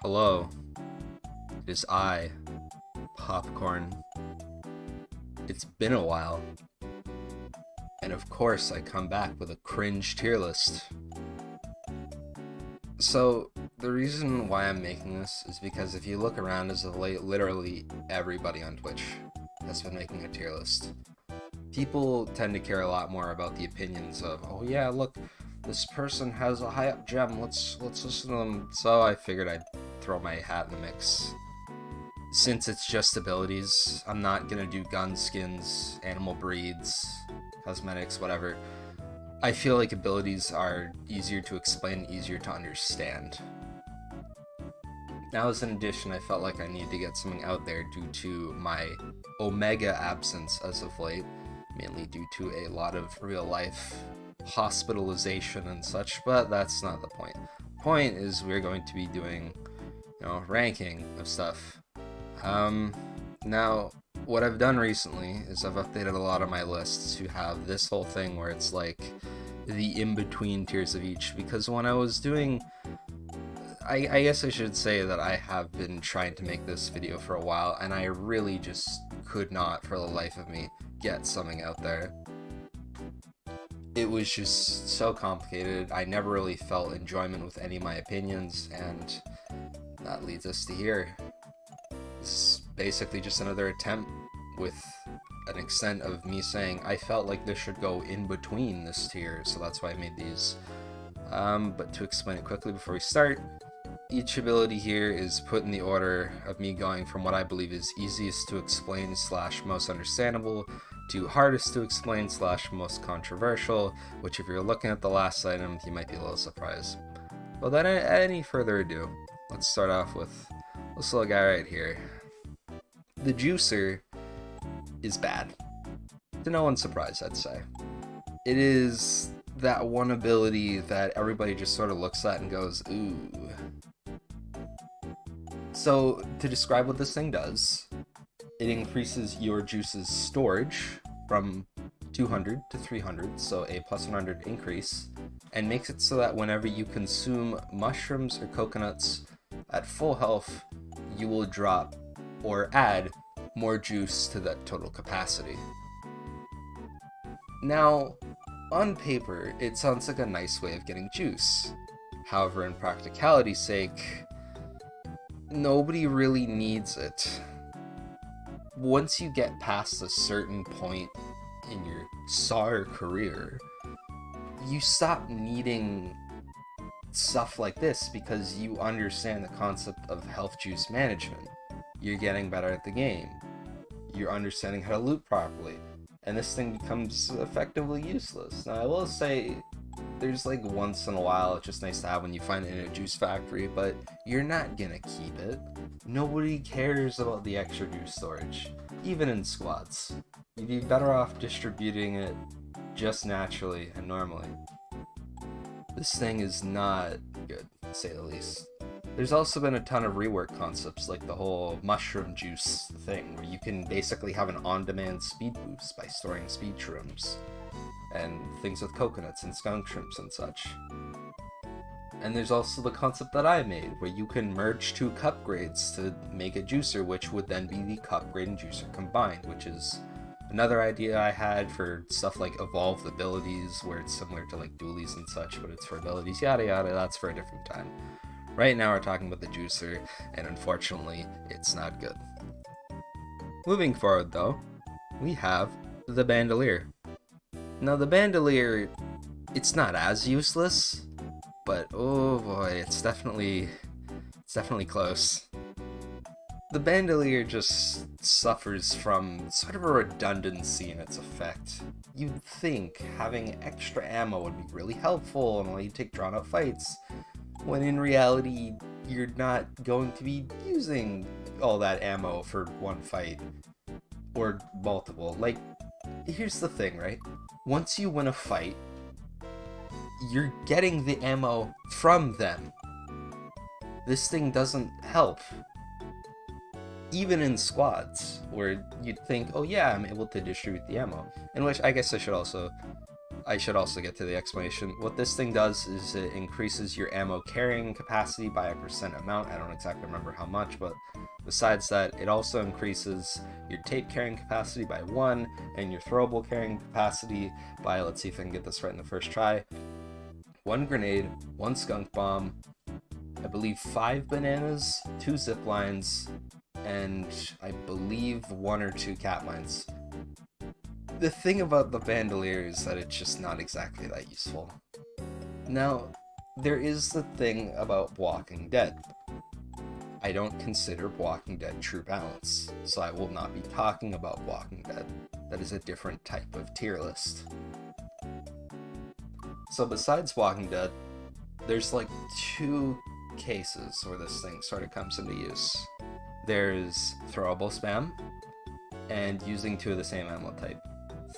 Hello, it is I, Popcorn. It's been a while, and of course I come back with a cringe tier list. So, the reason why I'm making this is because if you look around as of late, literally everybody on Twitch has been making a tier list. People tend to care a lot more about the opinions of, oh yeah, look, this person has a high up gem, let's listen to them. So I figured I'd throw my hat in the mix. Since it's just abilities, I'm not gonna do gun skins, animal breeds, cosmetics, whatever. I feel like abilities are easier to explain, easier to understand. Now, as an addition, I felt like I needed to get something out there due to my Omega absence as of late, mainly due to a lot of real life hospitalization and such, but that's not the point. The point is we're going to be doing, ranking of stuff. Now, what I've done recently is I've updated a lot of my lists to have this whole thing where it's like the in-between tiers of each, because when I was doing, I guess I should say that I have been trying to make this video for a while, and I really just could not, for the life of me, get something out there. It was just so complicated. I never really felt enjoyment with any of my opinions, and that leads us to here. This is basically just another attempt with an extent of me saying I felt like this should go in between this tier, so that's why I made these. But to explain it quickly before we start, each ability here is put in the order of me going from what I believe is easiest to explain / most understandable to hardest to explain / most controversial, which if you're looking at the last item, you might be a little surprised. Well, then, any further ado, let's start off with this little guy right here. The Juicer is bad. To no one's surprise, I'd say. It is that one ability that everybody just sort of looks at and goes, ooh. So, to describe what this thing does, it increases your juice's storage from 200 to 300, so a plus 100 increase, and makes it so that whenever you consume mushrooms or coconuts at full health, you will drop or add more juice to that total capacity. Now, on paper, it sounds like a nice way of getting juice. However, in practicality's sake, nobody really needs it. Once you get past a certain point in your SAR career, you stop needing stuff like this because you understand the concept of health juice management. You're getting better at the game. You're understanding how to loot properly. And this thing becomes effectively useless. Now, I will say, there's like once in a while, it's just nice to have when you find it in a juice factory, but you're not gonna keep it. Nobody cares about the extra juice storage, even in squads. You'd be better off distributing it just naturally and normally. This thing is not good, to say the least. There's also been a ton of rework concepts, like the whole mushroom juice thing, where you can basically have an on-demand speed boost by storing speed shrooms, and things with coconuts and skunk shrimps and such. And there's also the concept that I made, where you can merge two Cupgrades to make a juicer, which would then be the Cupgrade and juicer combined, which is another idea I had for stuff like evolved abilities, where it's similar to like dualies and such, but it's for abilities, yada yada, that's for a different time. Right now we're talking about the juicer, and unfortunately, it's not good. Moving forward though, we have the Bandolier. Now the Bandolier, it's not as useless, but oh boy, it's definitely close. The Bandolier just suffers from sort of a redundancy in its effect. You'd think having extra ammo would be really helpful and while you take drawn out fights, when in reality, you're not going to be using all that ammo for one fight, or multiple. Like, here's the thing, right? Once you win a fight, you're getting the ammo from them. This thing doesn't help. Even in squads, where you'd think, oh yeah, I'm able to distribute the ammo. In which, I guess I should also I should also get to the explanation. What this thing does is it increases your ammo carrying capacity by a percent amount. I don't exactly remember how much, but besides that, it also increases your tape carrying capacity by 1 and your throwable carrying capacity by, let's see if I can get this right in the first try, 1 grenade, 1 skunk bomb, I believe 5 bananas, 2 zip lines, and I believe 1 or 2 cat mines. The thing about the Bandolier is that it's just not exactly that useful. Now, there is the thing about Walking Dead. I don't consider Walking Dead true balance, so I will not be talking about Walking Dead. That is a different type of tier list. So besides Walking Dead, there's like 2 cases where this thing sort of comes into use. There's throwable spam, and using 2 of the same ammo type.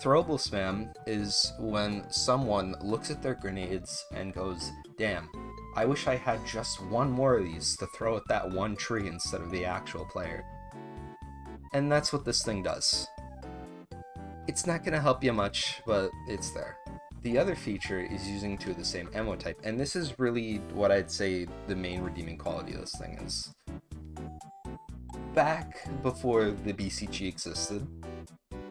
Throwable spam is when someone looks at their grenades and goes, damn, I wish I had just 1 more of these to throw at that one tree instead of the actual player. And that's what this thing does. It's not going to help you much, but it's there. The other feature is using 2 of the same ammo type, and this is really what I'd say the main redeeming quality of this thing is. Back before the BCG existed,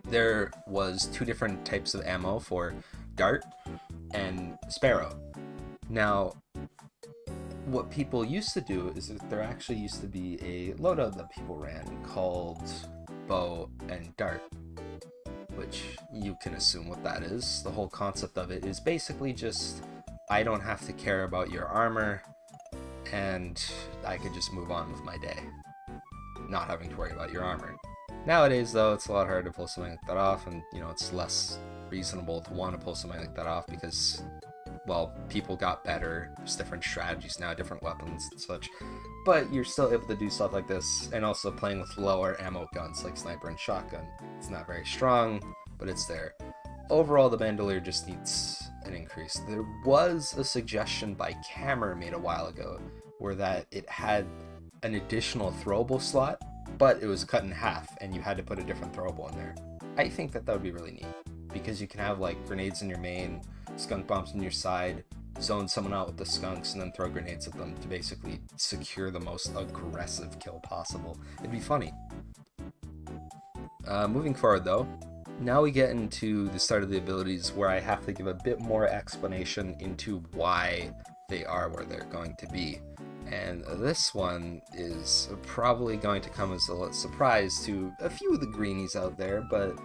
there was 2 different types of ammo for dart and sparrow. Now, what people used to do is that there actually used to be a loadout that people ran called bow and dart, which you can assume what that is. The whole concept of it is basically just, I don't have to care about your armor, and I could just move on with my day, not having to worry about your armor. Nowadays, though, it's a lot harder to pull something like that off, and, you know, it's less reasonable to want to pull something like that off because, well, people got better. There's different strategies now, different weapons and such. But you're still able to do stuff like this, and also playing with lower ammo guns like sniper and shotgun. It's not very strong, but it's there. Overall, the Bandolier just needs an increase. There was a suggestion by Camera made a while ago where that it had an additional throwable slot, but it was cut in half and you had to put a different throwable in there. I think that would be really neat because you can have like grenades in your main, skunk bombs in your side, zone someone out with the skunks, and then throw grenades at them to basically secure the most aggressive kill possible. It'd be funny. Moving forward though, now we get into the start of the abilities where I have to give a bit more explanation into why they are where they're going to be. And this one is probably going to come as a surprise to a few of the greenies out there, but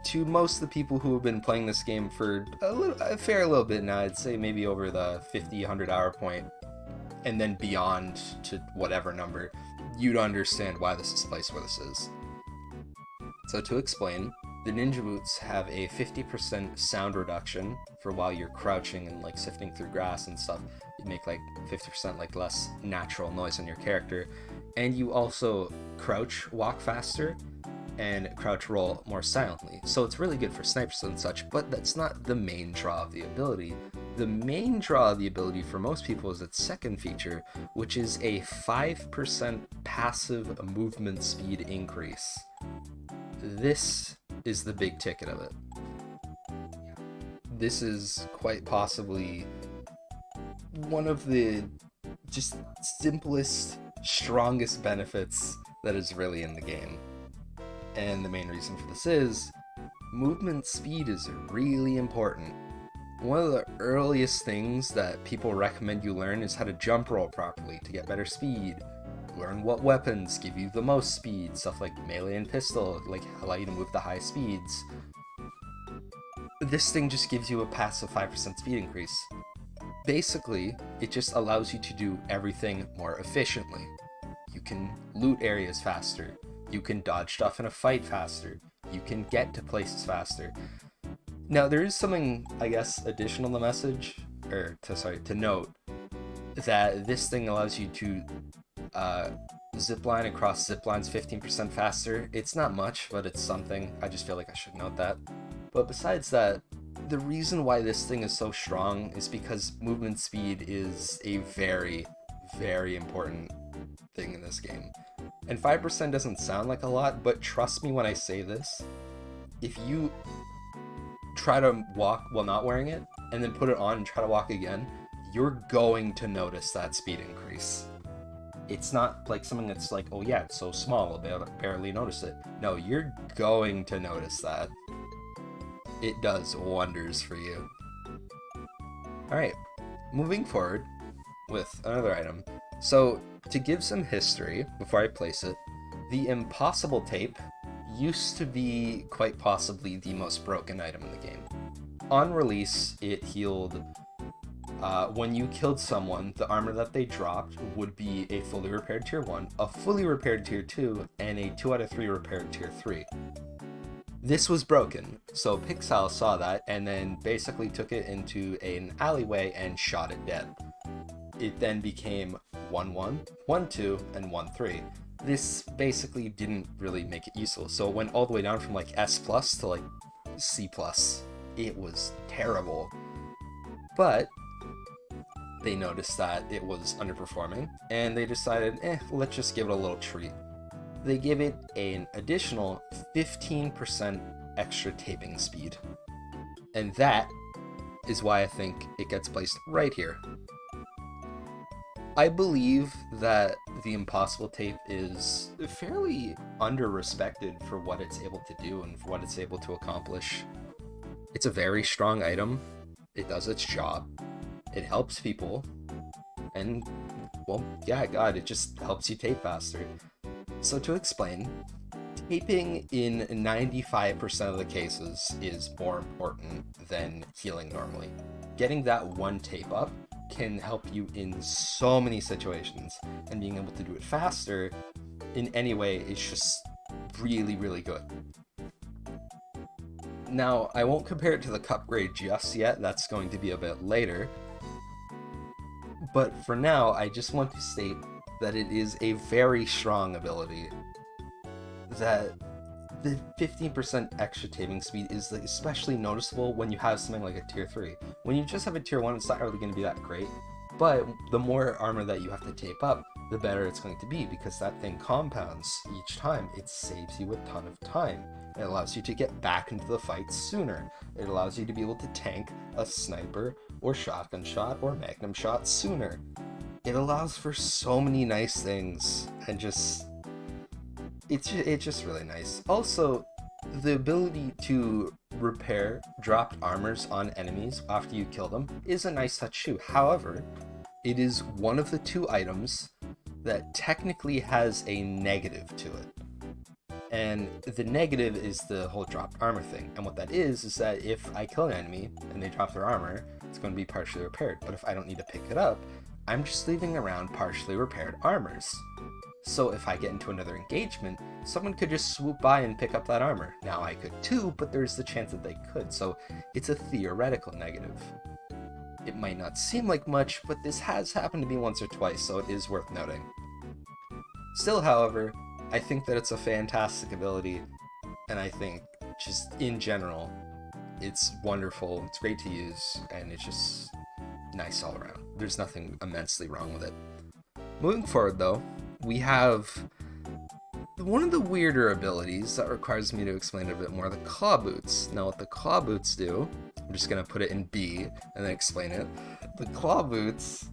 to most of the people who have been playing this game for a fair little bit now, I'd say maybe over the 50-100 hour point, and then beyond to whatever number, you'd understand why this is the place where this is. So to explain, the ninja boots have a 50% sound reduction for while you're crouching and like sifting through grass and stuff. You make like 50% like less natural noise on your character, and you also crouch walk faster and crouch roll more silently. So it's really good for snipers and such, but that's not the main draw of the ability. The main draw of the ability for most people is its second feature, which is a 5% passive movement speed increase. This is the big ticket of it. This is quite possibly one of the just simplest, strongest benefits that is really in the game. And the main reason for this is movement speed is really important. One of the earliest things that people recommend you learn is how to jump roll properly to get better speed. Learn what weapons give you the most speed, stuff like melee and pistol, like allow you to move the high speeds. This thing just gives you a passive 5% speed increase. Basically, it just allows you to do everything more efficiently. You can loot areas faster. You can dodge stuff in a fight faster. You can get to places faster. Now, there is something, I guess, additional to the message, to note, that this thing allows you to zipline across ziplines 15% faster. It's not much, but it's something. I just feel like I should note that. But besides that, the reason why this thing is so strong is because movement speed is a very, very important thing in this game. And 5% doesn't sound like a lot, but trust me when I say this, if you try to walk while not wearing it, and then put it on and try to walk again, you're going to notice that speed increase. It's not like something that's like, oh yeah, it's so small, I'll barely notice it. No, you're going to notice that. It does wonders for you. Alright, moving forward with another item. So, to give some history before I place it, the Impossible Tape used to be quite possibly the most broken item in the game. On release, it healed when you killed someone, the armor that they dropped would be a fully repaired tier 1, a fully repaired tier 2, and a 2 out of 3 repaired tier 3. This was broken, so Pixel saw that and then basically took it into an alleyway and shot it dead. It then became 1-1, 1-2, and 1-3. This basically didn't really make it useful, so it went all the way down from like S+ to like C+. It was terrible. But they noticed that it was underperforming, and they decided, let's just give it a little treat. They give it an additional 15% extra taping speed. And that is why I think it gets placed right here. I believe that the Impossible Tape is fairly under-respected for what it's able to do and for what it's able to accomplish. It's a very strong item. It does its job. It helps people. And, well, yeah, God, it just helps you tape faster. So to explain, taping in 95% of the cases is more important than healing normally. Getting that one tape up can help you in so many situations, and being able to do it faster in any way is just really, really good. Now, I won't compare it to the Cupgrade just yet, that's going to be a bit later, but for now, I just want to state that it is a very strong ability, that the 15% extra taping speed is especially noticeable when you have something like a tier 3. When you just have a tier 1, it's not really going to be that great, but the more armor that you have to tape up, the better it's going to be, because that thing compounds each time. It saves you a ton of time. It allows you to get back into the fight sooner. It allows you to be able to tank a sniper or shotgun shot or magnum shot sooner. It allows for so many nice things, and it's just really nice. Also, the ability to repair dropped armors on enemies after you kill them is a nice touch too. However, it is one of the 2 items that technically has a negative to it. And the negative is the whole dropped armor thing. And what that is that if I kill an enemy and they drop their armor, it's going to be partially repaired. But if I don't need to pick it up, I'm just leaving around partially repaired armors. So if I get into another engagement, someone could just swoop by and pick up that armor. Now I could too, but there's the chance that they could, so it's a theoretical negative. It might not seem like much, but this has happened to me once or twice, so it is worth noting. Still, however, I think that it's a fantastic ability, and I think just in general, it's wonderful, it's great to use, and it's just nice all around. There's nothing immensely wrong with it. Moving forward though, we have one of the weirder abilities that requires me to explain it a bit more, the claw boots. Now what the claw boots do, I'm just going to put it in B and then explain it. The claw boots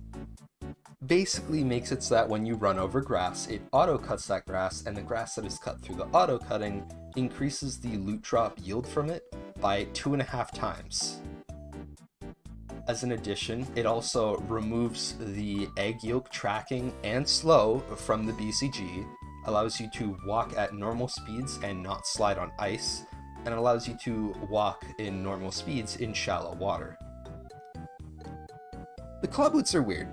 basically makes it so that when you run over grass, it auto cuts that grass, and the grass that is cut through the auto cutting increases the loot drop yield from it by 2.5 times. As an addition, it also removes the egg yolk tracking and slow from the BCG, allows you to walk at normal speeds and not slide on ice, and allows you to walk in normal speeds in shallow water. The claw boots are weird.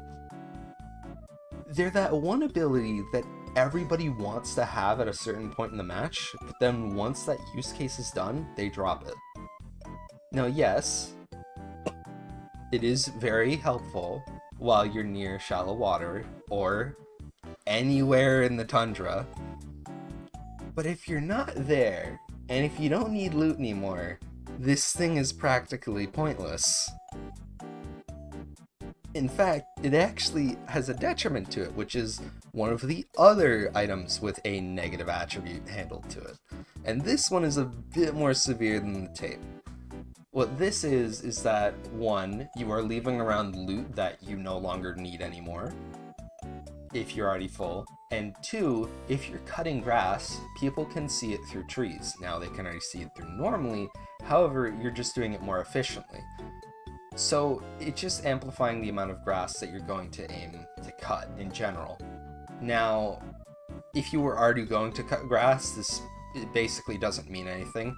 They're that one ability that everybody wants to have at a certain point in the match, but then once that use case is done, they drop it. Now yes, it is very helpful while you're near shallow water or anywhere in the tundra, but if you're not there, and if you don't need loot anymore, this thing is practically pointless. In fact, it actually has a detriment to it, which is one of the other items with a negative attribute handled to it. And this one is a bit more severe than the tape. What this is that, one, you are leaving around loot that you no longer need anymore, if you're already full, and two, if you're cutting grass, people can see it through trees. Now they can already see it through normally, however, you're just doing it more efficiently. So it's just amplifying the amount of grass that you're going to aim to cut in general. Now, if you were already going to cut grass, it basically doesn't mean anything.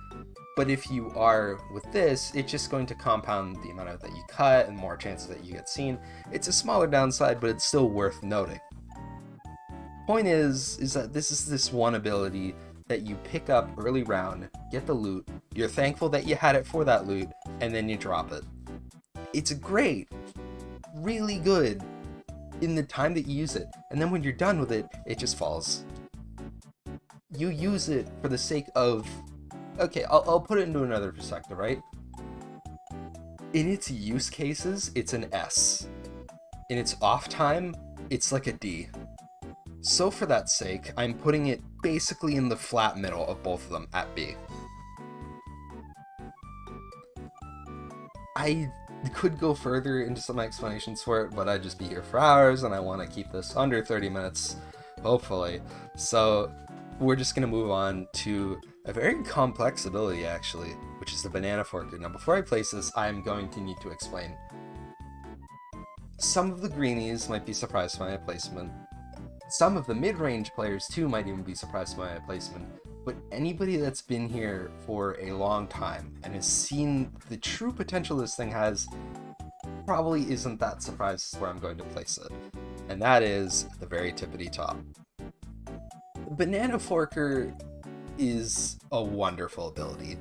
But if you are with this, it's just going to compound the amount that you cut and more chances that you get seen. It's a smaller downside, but it's still worth noting. Point is that this is this one ability that you pick up early round, get the loot, you're thankful that you had it for that loot, and then you drop it. It's great, really good in the time that you use it, and then when you're done with it, it just falls. You use it for the sake of, okay, I'll put it into another perspective, right? In its use cases, it's an S. In its off time, it's like a D. So for that sake, I'm putting it basically in the flat middle of both of them at B. I could go further into some explanations for it, but I'd just be here for hours, and I want to keep this under 30 minutes, hopefully. So we're just going to move on to a very complex ability, actually, which is the Banana Forker. Now, before I place this, I'm going to need to explain. Some of the greenies might be surprised by my placement. Some of the mid-range players, too, might even be surprised by my placement. But anybody that's been here for a long time and has seen the true potential this thing has probably isn't that surprised where I'm going to place it. And that is the very tippity top. The Banana Forker is a wonderful ability.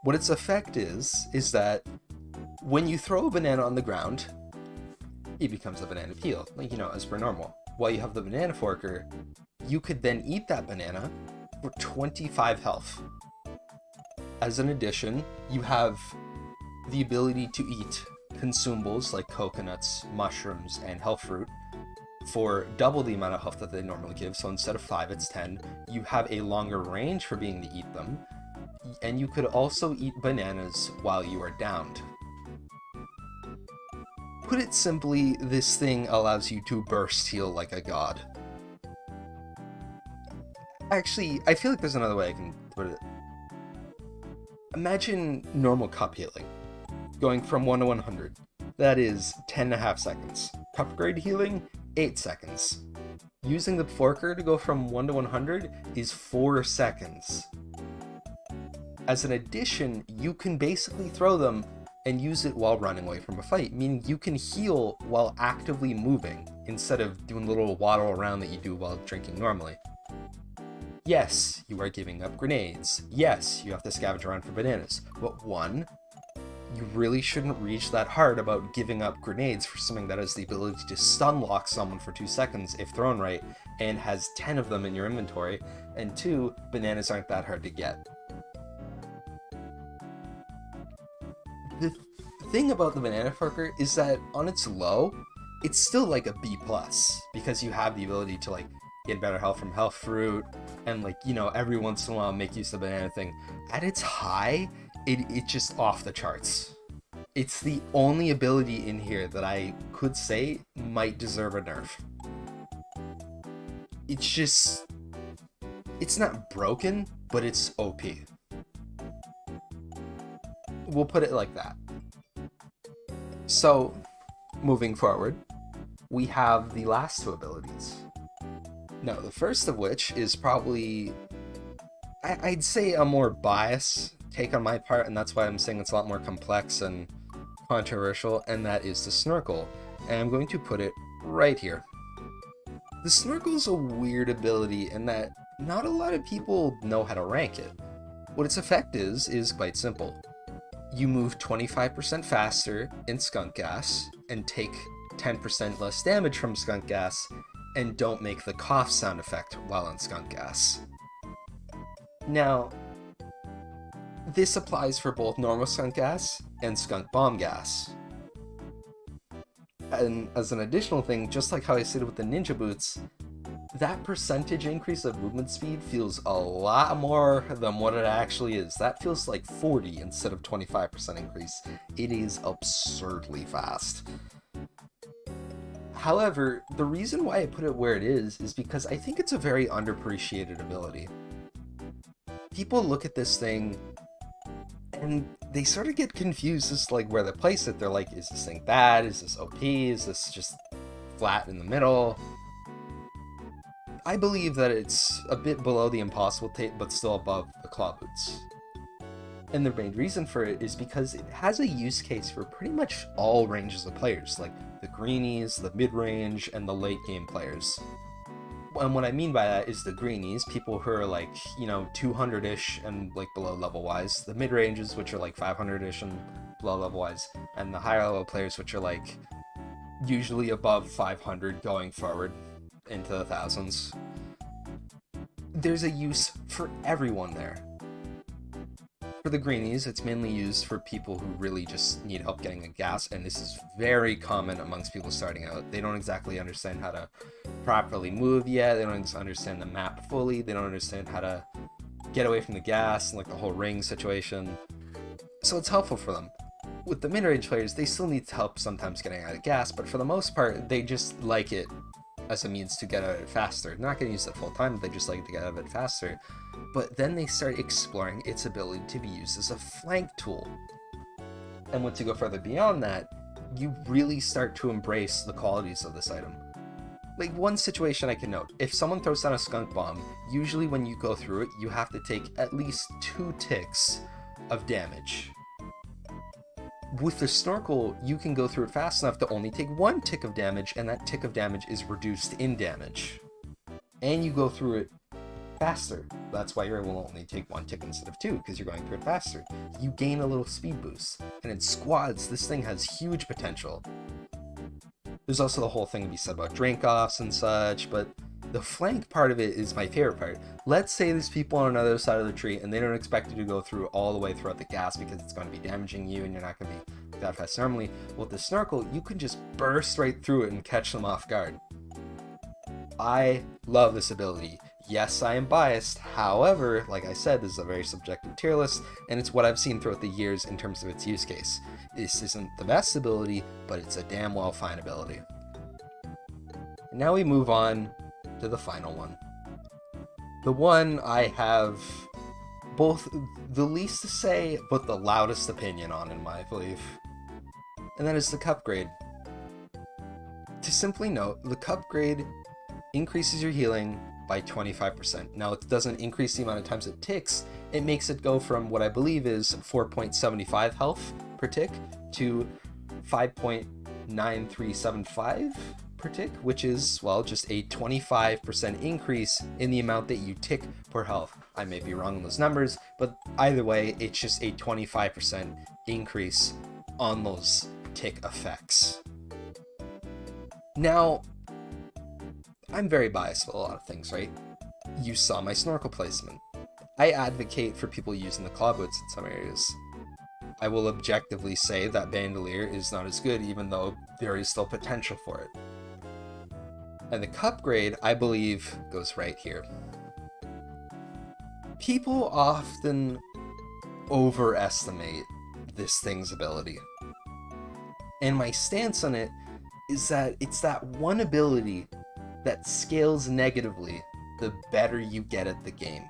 What its effect is that when you throw a banana on the ground, it becomes a banana peel, like, as per normal. While you have the Banana Forker, you could then eat that banana for 25 health. As an addition, you have the ability to eat consumables like coconuts, mushrooms, and health fruit for double the amount of health that they normally give. So instead of 5, it's 10. You have a longer range for being to eat them, and you could also eat bananas while you are downed. Put it simply, this thing allows you to burst heal like a god. Actually, I feel like there's another way I can put it. Imagine normal cup healing, going from 1 to 100. That is 10.5 seconds. Cupgrade healing, 8 seconds. Using the Forker to go from 1 to 100 is 4 seconds. As an addition, you can basically throw them and use it while running away from a fight, meaning you can heal while actively moving, instead of doing the little waddle around that you do while drinking normally. Yes, you are giving up grenades. Yes, you have to scavenge around for bananas. But one, you really shouldn't reach that hard about giving up grenades for something that has the ability to stun lock someone for 2 seconds if thrown right, and has 10 of them in your inventory. And two, bananas aren't that hard to get. The thing about the Banana Forker is that on its low, it's still like a B+, because you have the ability to get better health from health fruit, and every once in a while make use of the banana thing. At its high, it's just off the charts. It's the only ability in here that I could say might deserve a nerf. It's not broken, but it's OP. We'll put it like that. So, moving forward, we have the last two abilities. Now, the first of which is probably, I'd say, a more biased take on my part, and that's why I'm saying it's a lot more complex and controversial, and that is the Snorkel. And I'm going to put it right here. The Snorkel's a weird ability in that not a lot of people know how to rank it. What its effect is quite simple. You move 25% faster in skunk gas, and take 10% less damage from skunk gas, and don't make the cough sound effect while in skunk gas. Now, this applies for both normal skunk gas and skunk bomb gas. And as an additional thing, just like how I said with the ninja boots, that percentage increase of movement speed feels a lot more than what it actually is. That feels like 40 instead of 25% increase. It is absurdly fast. However, the reason why I put it where it is because I think it's a very underappreciated ability. People look at this thing and they sort of get confused as to like where they place it. They're like, is this thing bad? Is this OP? Is this just flat in the middle? I believe that it's a bit below the impossible tape, but still above the claw boots. And the main reason for it is because it has a use case for pretty much all ranges of players, like the greenies, the mid-range, and the late-game players. And what I mean by that is the greenies, people who are like, 200-ish and like below level-wise, the mid-ranges, which are like 500-ish and below level-wise, and the higher-level players, which are like usually above 500 going forward into the thousands. There's a use for everyone there. For the greenies, it's mainly used for people who really just need help getting a gas, and this is very common amongst people starting out. They don't exactly understand how to properly move yet, they don't understand the map fully, they don't understand how to get away from the gas and like the whole ring situation. So it's helpful for them. With the mid-range players, they still need help sometimes getting out of gas, but for the most part, they just like it as a means to get out of it faster. They're not going to use it full time, they just like to get out of it faster. But then they start exploring its ability to be used as a flank tool. And once you go further beyond that, you really start to embrace the qualities of this item. Like one situation I can note, if someone throws down a skunk bomb, usually when you go through it, you have to take at least 2 ticks of damage. With the Snorkel, you can go through it fast enough to only take 1 tick of damage, and that tick of damage is reduced in damage. And you go through it faster. That's why you're able to only take 1 tick instead of 2, because you're going through it faster. You gain a little speed boost. And in squads, this thing has huge potential. There's also the whole thing to be said about drink-offs and such, but the flank part of it is my favorite part. Let's say there's people on another side of the tree and they don't expect you to go through all the way throughout the gas because it's going to be damaging you and you're not going to be that fast normally. With the Snorkel, you can just burst right through it and catch them off guard. I love this ability. Yes, I am biased. However, like I said, this is a very subjective tier list, and it's what I've seen throughout the years in terms of its use case. This isn't the best ability, but it's a damn well fine ability. And now we move on to the final one. The one I have both the least to say, but the loudest opinion on, in my belief. And that is the Cupgrade. To simply note, the Cupgrade increases your healing by 25%. Now, it doesn't increase the amount of times it ticks, it makes it go from what I believe is 4.75 health per tick to 5.9375 per tick, which is, well, just a 25% increase in the amount that you tick per health. I may be wrong on those numbers, but either way, it's just a 25% increase on those tick effects. Now, I'm very biased with a lot of things, right? You saw my Snorkel placement. I advocate for people using the claw boots in some areas. I will objectively say that Bandolier is not as good, even though there is still potential for it. And the Cupgrade, I believe, goes right here. People often overestimate this thing's ability. And my stance on it is that it's that one ability that scales negatively the better you get at the game.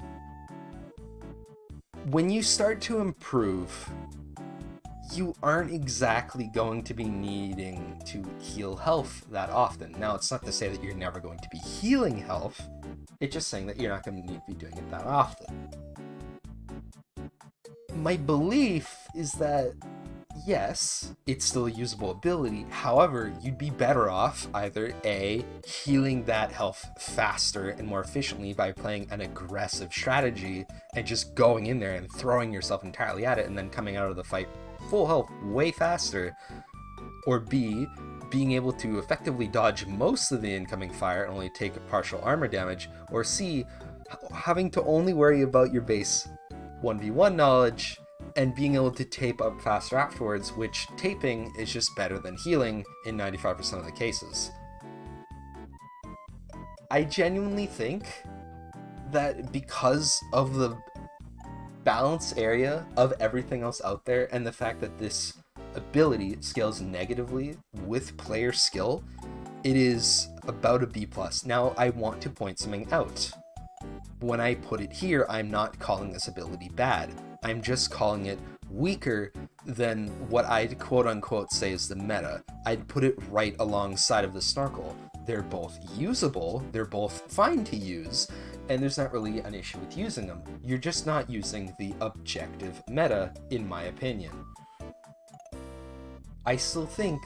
When you start to improve, you aren't exactly going to be needing to heal health that often. Now, it's not to say that you're never going to be healing health, it's just saying that you're not going to need to be doing it that often. My belief is that, yes, it's still a usable ability, however, you'd be better off either A, healing that health faster and more efficiently by playing an aggressive strategy and just going in there and throwing yourself entirely at it and then coming out of the fight full health way faster, or B, being able to effectively dodge most of the incoming fire and only take partial armor damage, or C, having to only worry about your base 1v1 knowledge and being able to tape up faster afterwards, which taping is just better than healing in 95% of the cases. I genuinely think that because of the balance area of everything else out there and the fact that this ability scales negatively with player skill, it is about a B+. Now, I want to point something out. When I put it here, I'm not calling this ability bad. I'm just calling it weaker than what I'd quote-unquote say is the meta. I'd put it right alongside of the Snorkel. They're both usable, they're both fine to use, and there's not really an issue with using them. You're just not using the objective meta, in my opinion. I still think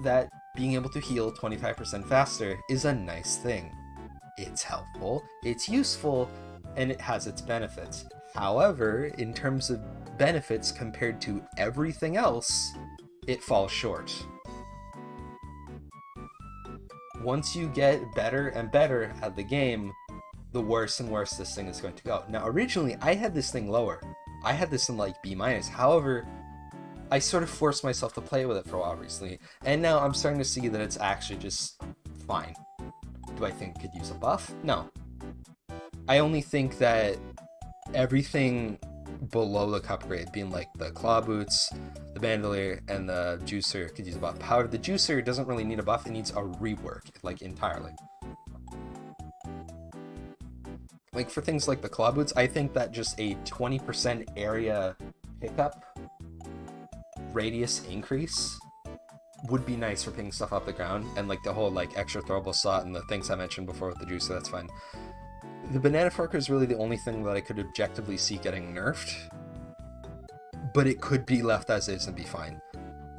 that being able to heal 25% faster is a nice thing. It's helpful, it's useful, and it has its benefits. However, in terms of benefits compared to everything else, it falls short. Once you get better and better at the game, the worse and worse this thing is going to go. Now, originally, I had this thing lower. I had this in like B-. However, I sort of forced myself to play with it for a while recently, and now I'm starting to see that it's actually just fine. Do I think it could use a buff? No. I only think that everything below the Cupgrade, being like the claw boots, the Bandolier, and the juicer, could use a buff. However, the juicer doesn't really need a buff, it needs a rework, like entirely. Like for things like the claw boots, I think that just a 20% area pickup radius increase would be nice for picking stuff off the ground, and like the whole like extra throwable slot and the things I mentioned before with the juicer, that's fine. The banana fork is really the only thing that I could objectively see getting nerfed, but it could be left as is and be fine.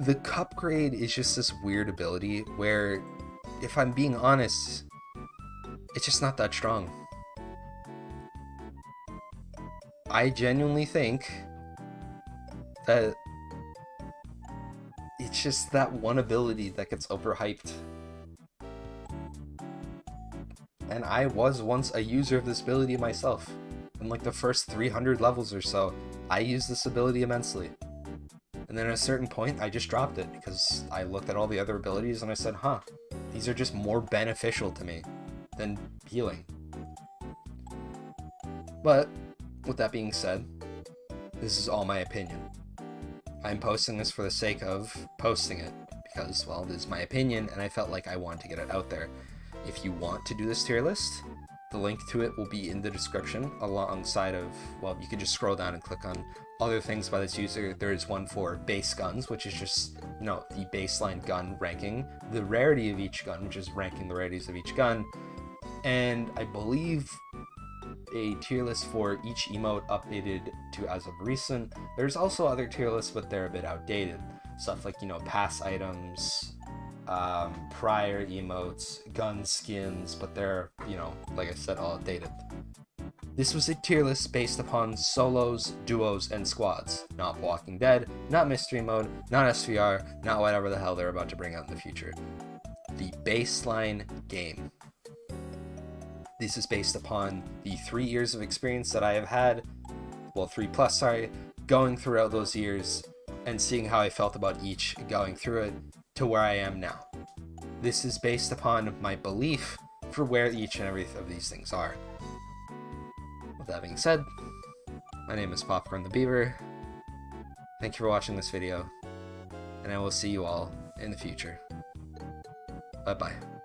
The Cupgrade is just this weird ability where, if I'm being honest, it's just not that strong. I genuinely think that it's just that one ability that gets overhyped. And I was once a user of this ability myself. In like the first 300 levels or so, I used this ability immensely. And then at a certain point, I just dropped it because I looked at all the other abilities and I said, huh, these are just more beneficial to me than healing. But with that being said, this is all my opinion. I'm posting this for the sake of posting it because, well, this is my opinion and I felt like I wanted to get it out there. If you want to do this tier list, the link to it will be in the description alongside of, well, you can just scroll down and click on other things by this user. There is one for base guns, which is just, you know, the baseline gun ranking, the rarity of each gun, which is ranking the rarities of each gun, and I believe a tier list for each emote updated to as of recent. There's also other tier lists, but they're a bit outdated. Stuff like, you know, pass items, prior emotes, gun skins, but they're, you know, like I said, all outdated. This was a tier list based upon solos, duos, and squads. Not Walking Dead, not Mystery Mode, not SVR, not whatever the hell they're about to bring out in the future. The baseline game. This is based upon the 3 years of experience that I have had, well, 3+, sorry, going throughout those years and seeing how I felt about each going through it to where I am now. This is based upon my belief for where each and every of these things are. With that being said, my name is PopcornTB. Thank you for watching this video, and I will see you all in the future. Bye-bye.